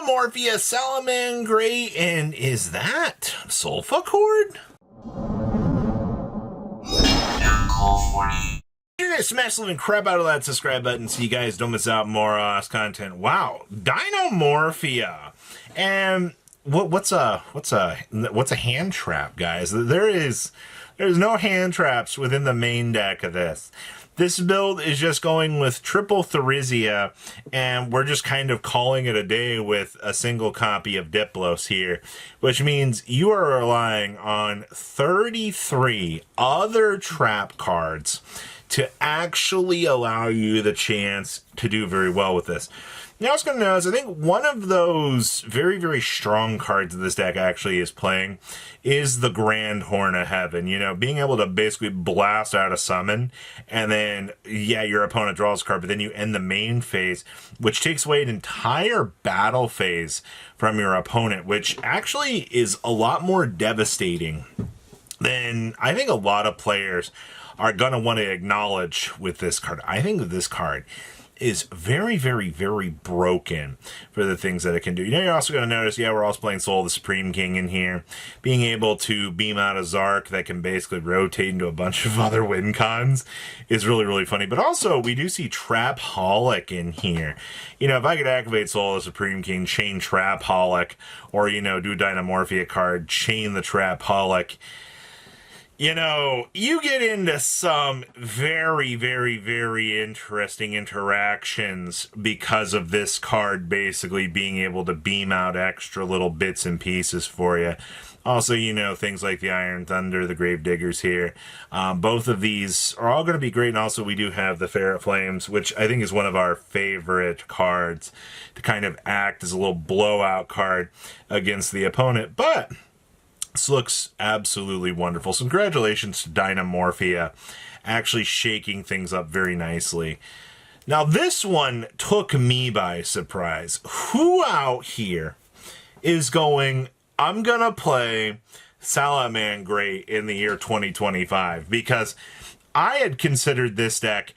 Dinomorphia, Salamangreat, and is that Solfachord? You're gonna smash the living crap out of that subscribe button so you guys don't miss out more content. Wow, Dinomorphia, and what's a hand trap, guys? There's no hand traps within the main deck of this. This build is just going with triple Therizia, and we're just kind of calling it a day with a single copy of Diplos here, which means you are relying on 33 other trap cards to actually allow you the chance to do very well with this. Now, I was going to notice, I think one of those very, very strong cards of this deck actually is playing is the Grand Horn of Heaven. You know, being able to basically blast out a summon, and then, yeah, your opponent draws a card, but then you end the main phase, which takes away an entire battle phase from your opponent, which actually is a lot more devastating than I think a lot of players are going to want to acknowledge with this card. I think that this card is very, very, very broken for the things that it can do. You know, you're also going to notice, yeah, we're also playing Soul of the Supreme King in here. Being able to beam out a Zark that can basically rotate into a bunch of other win cons is really, really funny. But also, we do see Trap-holic in here. You know, if I could activate Soul of the Supreme King, chain Trap-holic, or, you know, do a Dinomorphia card, chain the Trap-holic, you know, you get into some very, very, very interesting interactions because of this card basically being able to beam out extra little bits and pieces for you. Also, you know, things like the Iron Thunder, the Gravediggers here. Both of these are all going to be great. And also, we do have the Ferret Flames, which I think is one of our favorite cards to kind of act as a little blowout card against the opponent. But this looks absolutely wonderful. So congratulations to Dinomorphia, actually shaking things up very nicely. Now this one took me by surprise. Who out here is going, I'm going to play Salamangreat in the year 2025? Because I had considered this deck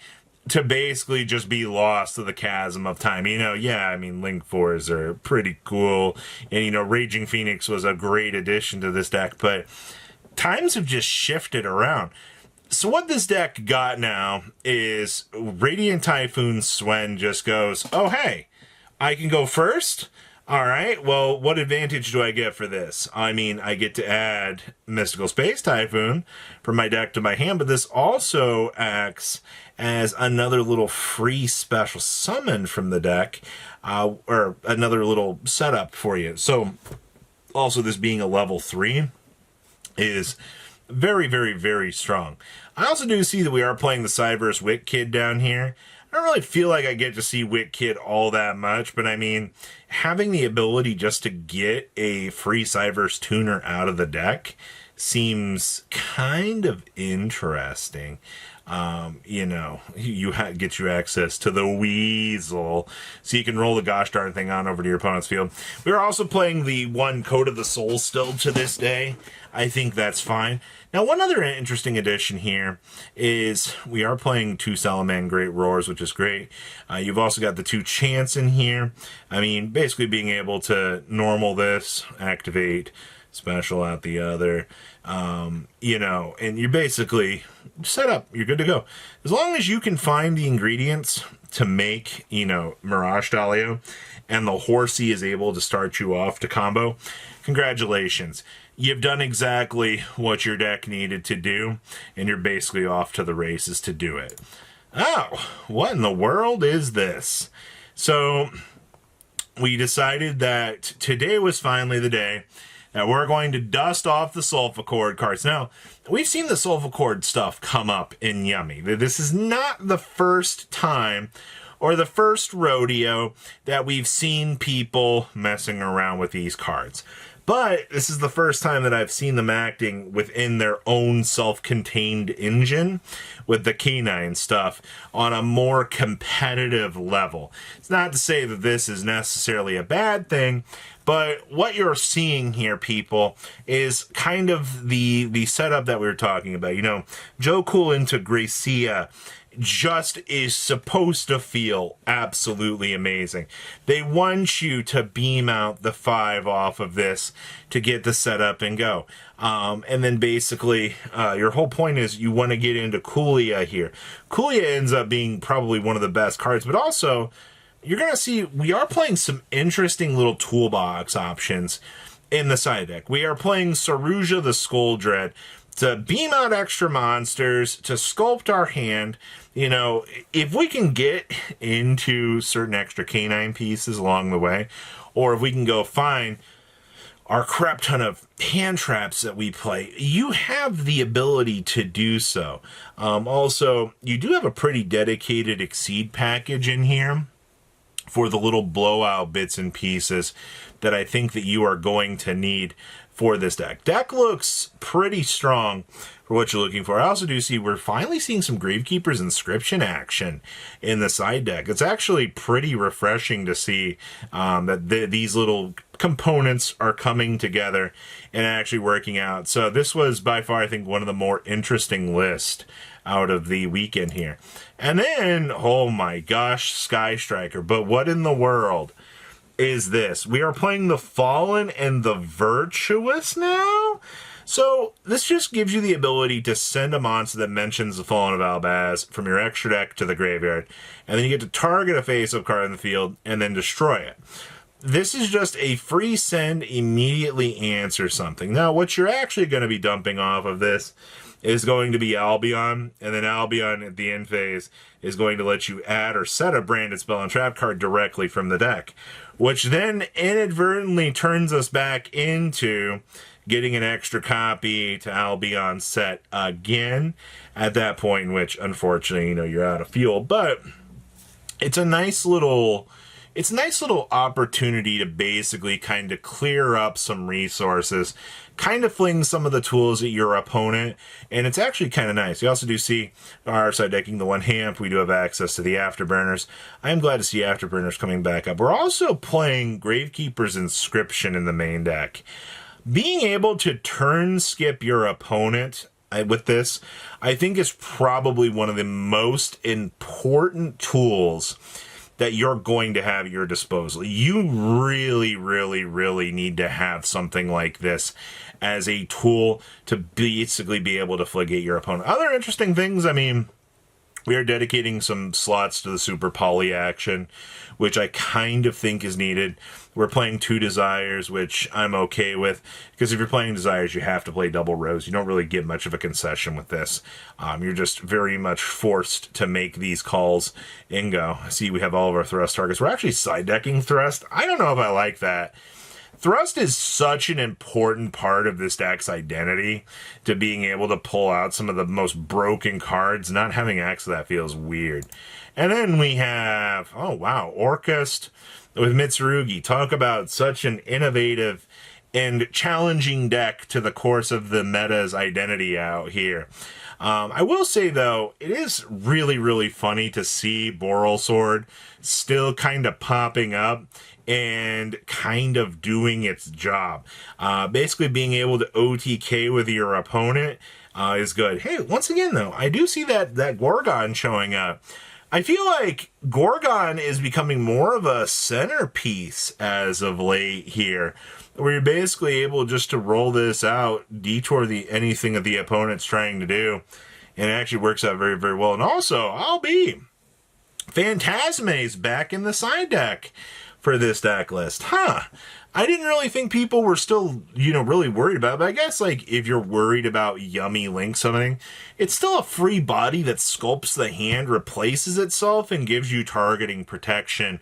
to basically just be lost to the chasm of time. You know, yeah, I mean, Link 4s are pretty cool. And, you know, Raging Phoenix was a great addition to this deck. But times have just shifted around. So what this deck got now is Radiant Typhoon Swen just goes, oh, hey, I can go first? All right, well, what advantage do I get for this? I mean, I get to add Mystical Space Typhoon from my deck to my hand, but this also acts as another little free special summon from the deck, or another little setup for you. So, also this being a level 3 is very, very, very strong. I also do see that we are playing the Cyberse Wit Kid down here. I don't really feel like I get to see Wit Kid all that much, but I mean, having the ability just to get a free Cyberse tuner out of the deck seems kind of interesting. You know, get you access to the Weasel, so you can roll the gosh darn thing on over to your opponent's field. We're also playing the one Code of the Soul still to this day. I think that's fine. Now, one other interesting addition here is we are playing 2 Salamangreat Roars, which is great. You've also got the 2 Chants in here. I mean, basically being able to normal this, activate, special out the other, you know, and you're basically set up. You're good to go. As long as you can find the ingredients to make, you know, Mirage Dahlia, and the Horsey is able to start you off to combo, congratulations. You've done exactly what your deck needed to do, and you're basically off to the races to do it. Oh, what in the world is this? So, we decided that today was finally the day that we're going to dust off the Solfachord cards. Now, we've seen the Solfachord stuff come up in Yummy. This is not the first time or the first rodeo that we've seen people messing around with these cards. But this is the first time that I've seen them acting within their own self-contained engine with the canine stuff on a more competitive level. It's not to say that this is necessarily a bad thing, but what you're seeing here, people, is kind of the setup that we were talking about. You know, Joe Cool into Gracia just is supposed to feel absolutely amazing. They want you to beam out the 5 off of this to get the setup and go. And then basically, your whole point is you want to get into Kulia here. Kulia ends up being probably one of the best cards, but also, you're going to see we are playing some interesting little toolbox options in the side deck. We are playing Saruja the Skuldred to beam out extra monsters, to sculpt our hand. You know, if we can get into certain extra canine pieces along the way, or if we can go find our crap ton of hand traps that we play, you have the ability to do so. Also, you do have a pretty dedicated Exceed package in here for the little blowout bits and pieces that I think that you are going to need for this deck. Deck looks pretty strong for what you're looking for. I also do see we're finally seeing some Gravekeeper's Inscription action in the side deck. It's actually pretty refreshing to see that these little components are coming together and actually working out. So this was by far, I think, one of the more interesting lists out of the weekend here. And then, oh my gosh, Sky Striker. But what in the world is this? We are playing the Fallen and the Virtuous now? So this just gives you the ability to send a monster that mentions the Fallen of Albaz from your extra deck to the graveyard, and then you get to target a face-up card in the field and then destroy it. This is just a free send, immediately answer something. Now, what you're actually going to be dumping off of this is going to be Albion, and then Albion at the end phase is going to let you add or set a branded spell and trap card directly from the deck, which then inadvertently turns us back into getting an extra copy to Albion set again at that point, in which, unfortunately, you know, you're out of fuel. But it's a nice little opportunity to basically kind of clear up some resources, kind of fling some of the tools at your opponent, and it's actually kind of nice. You also do see our side decking the 1 hamp. We do have access to the Afterburners. I am glad to see Afterburners coming back up. We're also playing Gravekeeper's Inscription in the main deck. Being able to turn skip your opponent with this, I think, is probably one of the most important tools that you're going to have at your disposal. You really, really, really need to have something like this as a tool to basically be able to fligate your opponent. Other interesting things, I mean, we are dedicating some slots to the Super Poly action, which I kind of think is needed. We're playing 2 Desires, which I'm okay with, because if you're playing Desires, you have to play double rows. You don't really get much of a concession with this. You're just very much forced to make these calls and go. See, we have all of our Thrust targets. We're actually side decking Thrust. I don't know if I like that. Thrust is such an important part of this deck's identity, to being able to pull out some of the most broken cards. Not having access to that feels weird. And then we have, oh wow, Orcust with Mitsurugi. Talk about such an innovative and challenging deck to the course of the meta's identity out here. I will say, though, it is really, really funny to see Boral Sword still kind of popping up and kind of doing its job. Basically being able to OTK with your opponent is good. Hey, once again, though, I do see that Gorgon showing up. I feel like Gorgon is becoming more of a centerpiece as of late here, where you're basically able just to roll this out, detour anything that the opponent's trying to do, and it actually works out very, very well. And also, I'll be Phantasme's back in the side deck for this deck list. I didn't really think people were still, really worried about it, but I guess, like, if you're worried about Yummy Link something, it's still a free body that sculpts the hand, replaces itself, and gives you targeting protection,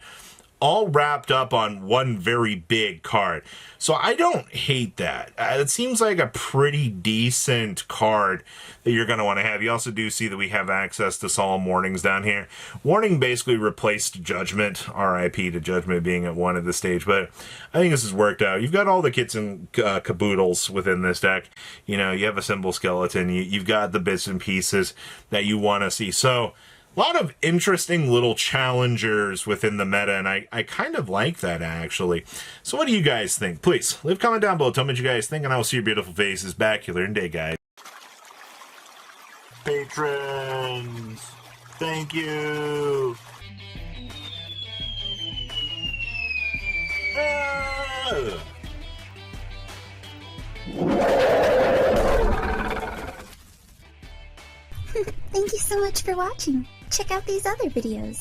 all wrapped up on one very big card. So I don't hate that. It seems like a pretty decent card that you're going to want to have. You also do see that we have access to Solemn Warnings down here. Warning basically replaced Judgment, RIP to Judgment being at 1 at this stage, but I think this has worked out. You've got all the kits and caboodles within this deck. You have a Symbol Skeleton. You've got the bits and pieces that you want to see. So a lot of interesting little challengers within the meta, and I kind of like that, actually. So what do you guys think? Please, leave a comment down below. Tell me what you guys think, and I will see your beautiful faces back here in day, guys. Patrons! Thank you. Thank you so much for watching. Check out these other videos.